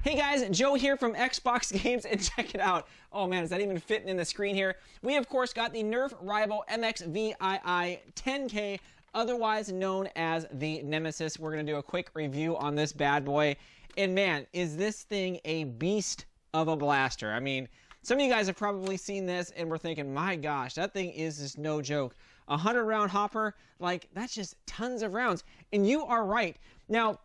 Hey guys, Joe here from Xbox Games, and check it out. Oh man, is that even fitting in the screen here? We of course got the Nerf Rival MXV-III 10K, otherwise known as the Nemesis. We're gonna do a quick review on this bad boy. And man, is this thing a beast of a blaster. I mean, some of you guys have probably seen this and we're thinking, my gosh, that thing is just no joke. 100 round hopper, like that's just tons of rounds. And you are right. Now,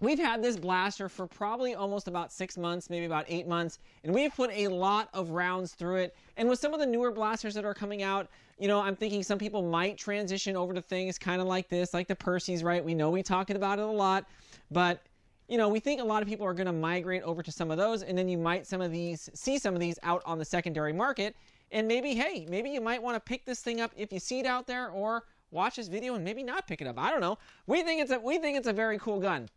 we've had this blaster for probably almost about 6 months, maybe about 8 months, and we've put a lot of rounds through it. And with some of the newer blasters that are coming out, you know, I'm thinking some people might transition over to things kind of like this, like the Percy's, right? We know we talked about it a lot, but you know, we think a lot of people are going to migrate over to some of those, and then you might see some of these out on the secondary market, and maybe, hey, maybe you might want to pick this thing up if you see it out there, or watch this video and maybe not pick it up. I don't know. We think it's a very cool gun.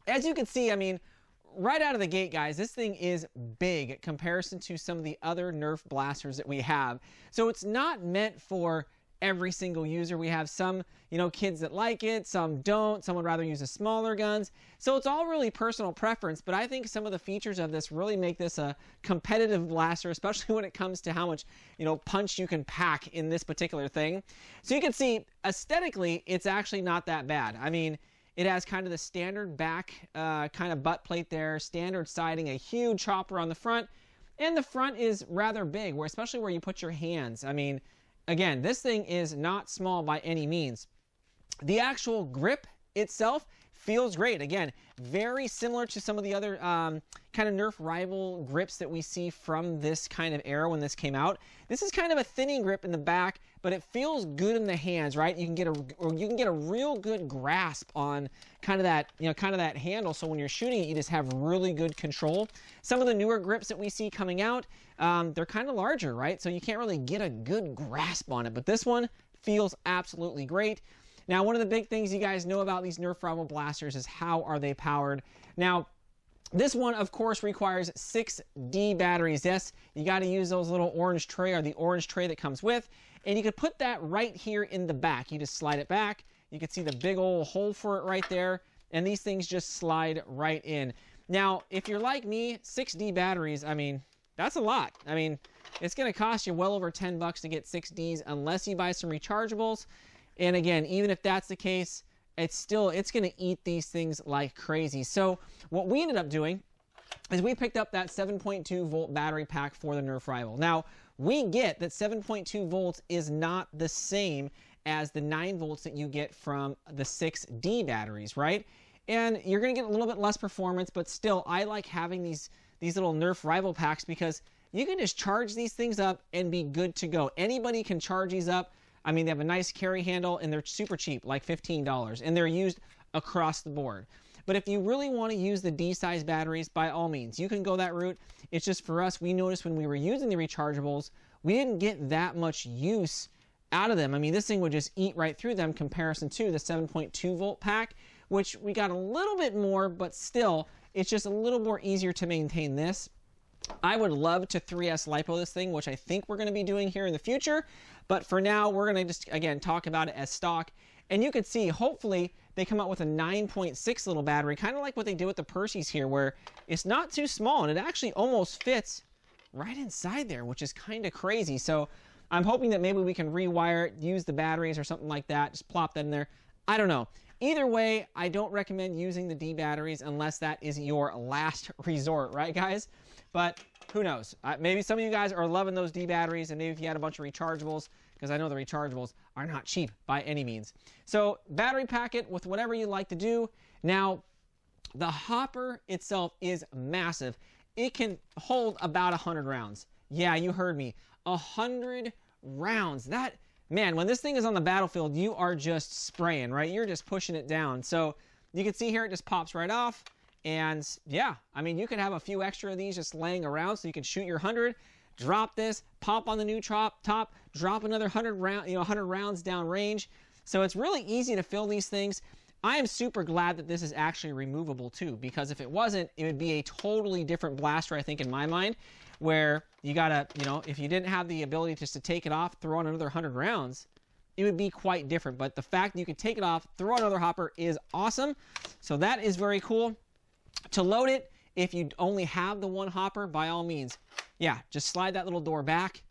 As you can see, I mean, right out of the gate, guys, this thing is big in comparison to some of the other Nerf blasters that we have. So it's not meant for every single user. We have some, you know, kids that like it, some don't, some would rather use the smaller guns. So it's all really personal preference, but I think some of the features of this really make this a competitive blaster, especially when it comes to how much, you know, punch you can pack in this particular thing. So you can see, aesthetically, it's actually not that bad. I mean, it has kind of the standard back kind of butt plate there, standard siding, a huge chopper on the front, and the front is rather big, where especially where you put your hands. I mean, again, this thing is not small by any means. The actual grip itself feels great. Again, very similar to some of the other kind of Nerf Rival grips that we see from this kind of era when this came out. This is kind of a thinning grip in the back, but it feels good in the hands, right? You can get a real good grasp on kind of that, you know, kind of that handle. So when you're shooting it, you just have really good control. Some of the newer grips that we see coming out, they're kind of larger, right? So you can't really get a good grasp on it, but this one feels absolutely great. Now, one of the big things you guys know about these Nerf Rival blasters is how are they powered. Now, this one, of course, requires 6D batteries. Yes, you got to use those little orange tray or the orange tray that comes with. And you could put that right here in the back. You just slide it back. You can see the big old hole for it right there. And these things just slide right in. Now, if you're like me, 6D batteries, I mean, that's a lot. I mean, it's going to cost you well over 10 bucks to get 6Ds unless you buy some rechargeables. And again, even if that's the case, it's going to eat these things like crazy. So what we ended up doing is we picked up that 7.2 volt battery pack for the Nerf Rival. Now, we get that 7.2 volts is not the same as the 9 volts that you get from the 6D batteries, right? And you're going to get a little bit less performance, but still, I like having these little Nerf Rival packs because you can just charge these things up and be good to go. Anybody can charge these up. I mean, they have a nice carry handle, and they're super cheap, like $15, and they're used across the board. But if you really want to use the D-size batteries, by all means, you can go that route. It's just for us, we noticed when we were using the rechargeables, we didn't get that much use out of them. I mean, this thing would just eat right through them in comparison to the 7.2 volt pack, which we got a little bit more, but still, it's just a little more easier to maintain this. I would love to 3S LiPo this thing, which I think we're going to be doing here in the future. But for now, we're going to just, again, talk about it as stock. And you can see, hopefully, they come out with a 9.6 little battery, kind of like what they did with the Percy's here, where it's not too small, and it actually almost fits right inside there, which is kind of crazy. So I'm hoping that maybe we can rewire it, use the batteries or something like that, just plop that in there. I don't know. Either way, I don't recommend using the D batteries unless that is your last resort, right, guys? But who knows? Maybe some of you guys are loving those D batteries, and maybe if you had a bunch of rechargeables, because I know the rechargeables are not cheap by any means. So battery pack it with whatever you like to do. Now, the hopper itself is massive. It can hold about 100 rounds. Yeah, you heard me. 100 rounds. That, man, when this thing is on the battlefield, you are just spraying, right? You're just pushing it down. So you can see here, it just pops right off. And yeah, I mean, you could have a few extra of these just laying around so you can shoot your 100, drop this, pop on the new top, drop another 100 rounds down range. So it's really easy to fill these things. I am super glad that this is actually removable too, because if it wasn't, it would be a totally different blaster, I think, in my mind, where you gotta, you know, if you didn't have the ability just to take it off, throw on another 100 rounds, it would be quite different. But the fact that you can take it off, throw on another hopper is awesome. So that is very cool. To load it, If you only have the one hopper, by all means, yeah, just slide that little door back,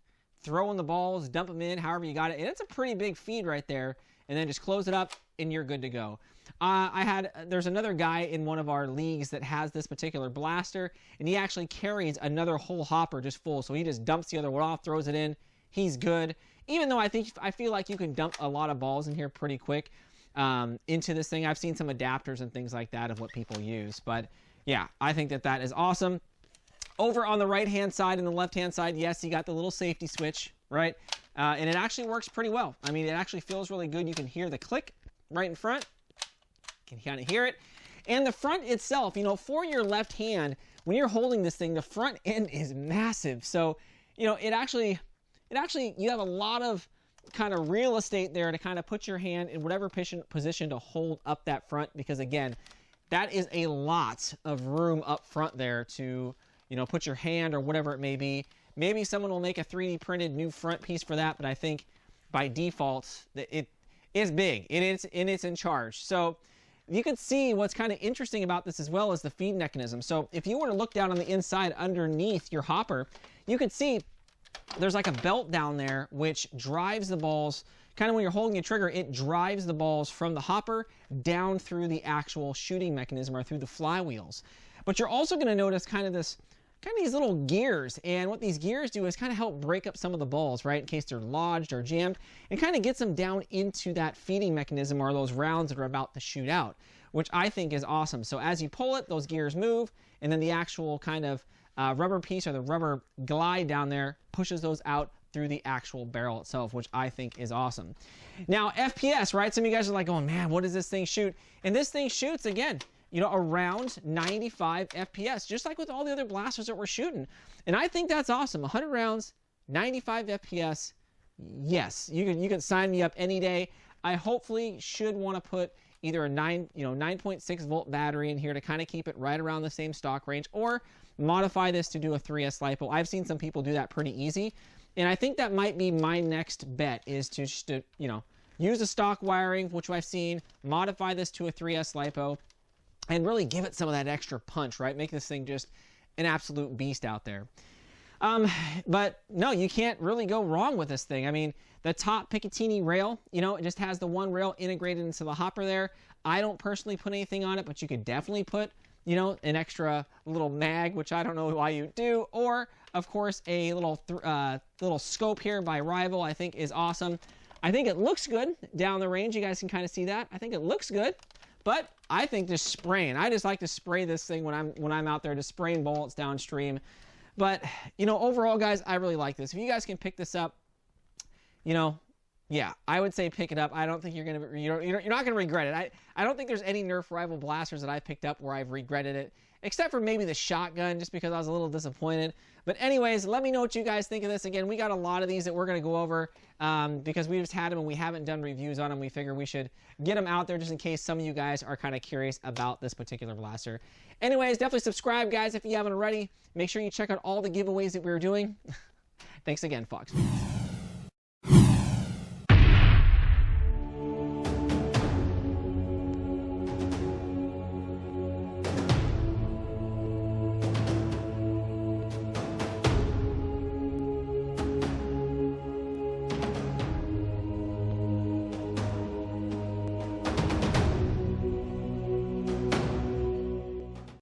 throw in the balls, dump them in, however you got it. And it's a pretty big feed right there. And then just close it up and you're good to go. There's another guy in one of our leagues that has this particular blaster, and he actually carries another whole hopper just full. So he just dumps the other one off, throws it in. He's good. Even though I feel like you can dump a lot of balls in here pretty quick into this thing. I've seen some adapters and things like that of what people use. But yeah, I think that is awesome. Over on the right-hand side and the left-hand side, yes, you got the little safety switch, right? And it actually works pretty well. I mean, it actually feels really good. You can hear the click right in front. You can kind of hear it. And the front itself, you know, for your left hand, when you're holding this thing, the front end is massive. So, you know, it actually, you have a lot of kind of real estate there to kind of put your hand in whatever position to hold up that front. Because again, that is a lot of room up front there to, you know, put your hand or whatever it may be. Maybe someone will make a 3D printed new front piece for that, but I think by default it is big. It's in charge. So you can see what's kind of interesting about this as well as the feed mechanism. So if you were to look down on the inside underneath your hopper, you can see there's like a belt down there which drives the balls. Kind of when you're holding a trigger, it drives the balls from the hopper down through the actual shooting mechanism or through the flywheels. But you're also going to notice kind of these little gears, and what these gears do is kind of help break up some of the balls, right, in case they're lodged or jammed, and kind of gets them down into that feeding mechanism or those rounds that are about to shoot out, which I think is awesome. So as you pull it, those gears move, and then the actual kind of rubber piece or the rubber glide down there pushes those out through the actual barrel itself, which I think is awesome. Now, FPS, right? Some of you guys are like, oh man, what does this thing shoot? And this thing shoots, again, you know, around 95 FPS, just like with all the other blasters that we're shooting. And I think that's awesome. 100 rounds, 95 FPS. Yes, you can sign me up any day. I hopefully should want to put either a 9.6 volt battery in here to kind of keep it right around the same stock range, or modify this to do a 3S LiPo. I've seen some people do that pretty easy. And I think that might be my next bet, is to just, you know, use the stock wiring, which I've seen, modify this to a 3S LiPo, and really give it some of that extra punch, right? Make this thing just an absolute beast out there. But no, you can't really go wrong with this thing. I mean, the top Picatinny rail, you know, it just has the one rail integrated into the hopper there. I don't personally put anything on it, but you could definitely put, you know, an extra little mag, which I don't know why you do, or of course a little scope here by Rival. I think is awesome. I think it looks good down the range. You guys can kind of see that. I think it looks good. But I think just spraying, I just like to spray this thing when I'm out there, just spraying bullets downstream. But, you know, overall, guys, I really like this. If you guys can pick this up, you know, yeah, I would say pick it up. I don't think you're not gonna regret it. I don't think there's any Nerf Rival blasters that I picked up where I've regretted it, except for maybe the shotgun, just because I was a little disappointed. But anyways, let me know what you guys think of this. Again, we got a lot of these that we're going to go over because we just had them and we haven't done reviews on them. We figure we should get them out there just in case some of you guys are kind of curious about this particular blaster. Anyways, definitely subscribe, guys, if you haven't already. Make sure you check out all the giveaways that we're doing. Thanks again, Fox.